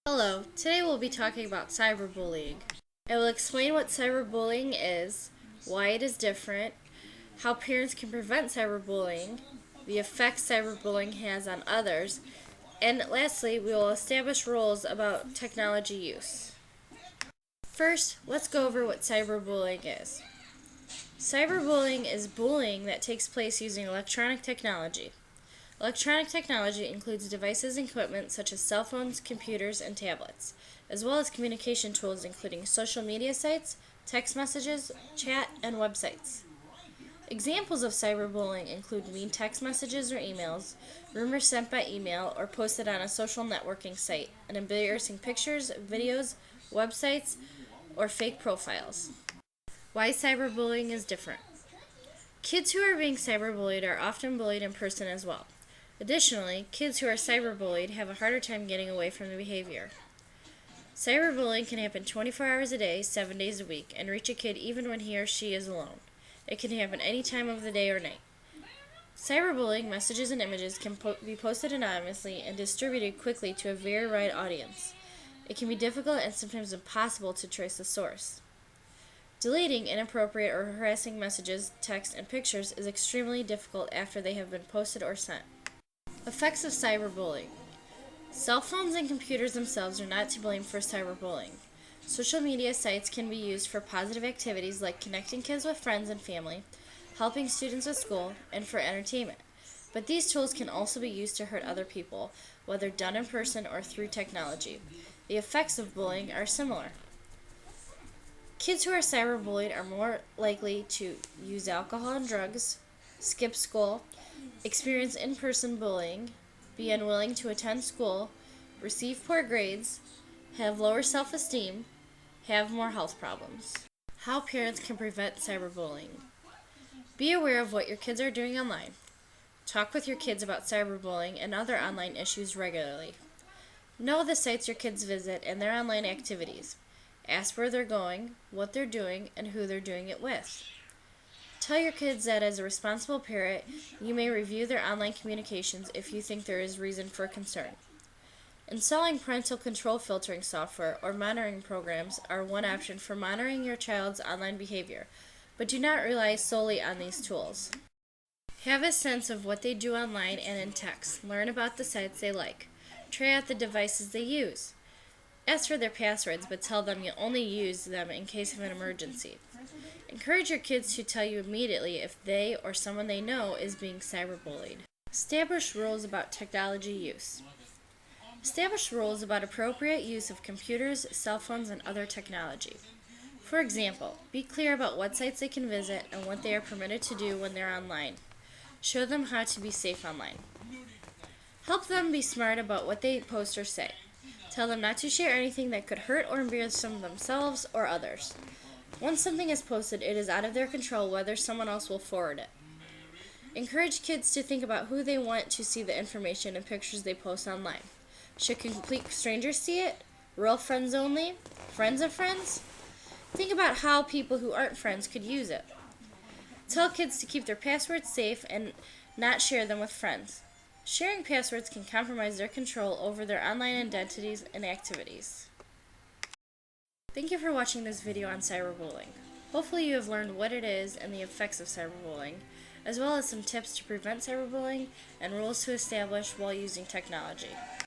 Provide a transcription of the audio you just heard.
Hello, today we'll be talking about cyberbullying. I will explain what cyberbullying is, why it is different, how parents can prevent cyberbullying, the effects cyberbullying has on others, and lastly, we will establish rules about technology use. First, let's go over what cyberbullying is. Cyberbullying is bullying that takes place using electronic technology. Electronic technology includes devices and equipment such as cell phones, computers, and tablets, as well as communication tools including social media sites, text messages, chat, and websites. Examples of cyberbullying include mean text messages or emails, rumors sent by email or posted on a social networking site, and embarrassing pictures, videos, websites, or fake profiles. Why cyberbullying is different. Kids who are being cyberbullied are often bullied in person as well. Additionally, kids who are cyberbullied have a harder time getting away from the behavior. Cyberbullying can happen 24 hours a day, 7 days a week, and reach a kid even when he or she is alone. It can happen any time of the day or night. Cyberbullying messages and images can be posted anonymously and distributed quickly to a very wide audience. It can be difficult and sometimes impossible to trace the source. Deleting inappropriate or harassing messages, texts, and pictures is extremely difficult after they have been posted or sent. Effects of cyberbullying. Cell phones and computers themselves are not to blame for cyberbullying. Social media sites can be used for positive activities like connecting kids with friends and family, helping students with school, and for entertainment. But these tools can also be used to hurt other people, whether done in person or through technology. The effects of bullying are similar. Kids who are cyberbullied are more likely to use alcohol and drugs, skip school, experience in-person bullying, be unwilling to attend school, receive poor grades, have lower self-esteem, have more health problems. How parents can prevent cyberbullying. Be aware of what your kids are doing online. Talk with your kids about cyberbullying and other online issues regularly. Know the sites your kids visit and their online activities. Ask where they're going, what they're doing, and who they're doing it with. Tell your kids that as a responsible parent, you may review their online communications if you think there is reason for concern. Installing parental control filtering software or monitoring programs are one option for monitoring your child's online behavior, but do not rely solely on these tools. Have a sense of what they do online and in text. Learn about the sites they like. Try out the devices they use. Ask for their passwords, but tell them you only use them in case of an emergency. Encourage your kids to tell you immediately if they or someone they know is being cyberbullied. Establish rules about technology use. Establish rules about appropriate use of computers, cell phones, and other technology. For example, be clear about what sites they can visit and what they are permitted to do when they're online. Show them how to be safe online. Help them be smart about what they post or say. Tell them not to share anything that could hurt or embarrass themselves or others. Once something is posted, it is out of their control whether someone else will forward it. Encourage kids to think about who they want to see the information and pictures they post online. Should complete strangers see it? Real friends only? Friends of friends? Think about how people who aren't friends could use it. Tell kids to keep their passwords safe and not share them with friends. Sharing passwords can compromise their control over their online identities and activities. Thank you for watching this video on cyberbullying. Hopefully you have learned what it is and the effects of cyberbullying, as well as some tips to prevent cyberbullying and rules to establish while using technology.